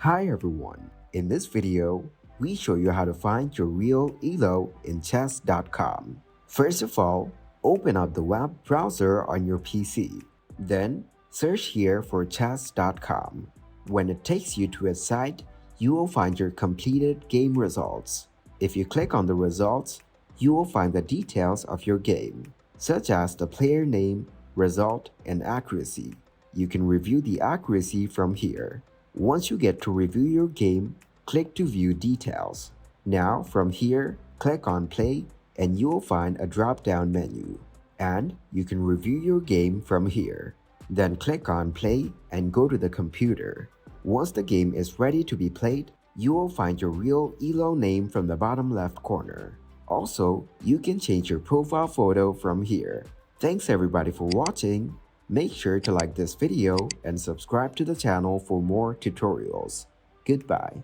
Hi everyone, in this video, we show you how to find your real elo in chess.com. First of all, open up the web browser on your PC. Then, search here for chess.com. When it takes you to a site, you will find your completed game results. If you click on the results, you will find the details of your game, such as the player name, result, and accuracy. You can review the accuracy from here. Once you get to review your game, click to view details. Now, from here, click on play and you will find a drop-down menu. And you can review your game from here. Then click on play and go to the computer. Once the game is ready to be played, you will find your real elo name from the bottom left corner. Also, you can change your profile photo from here. Thanks everybody for watching. Make sure to like this video and subscribe to the channel for more tutorials. Goodbye.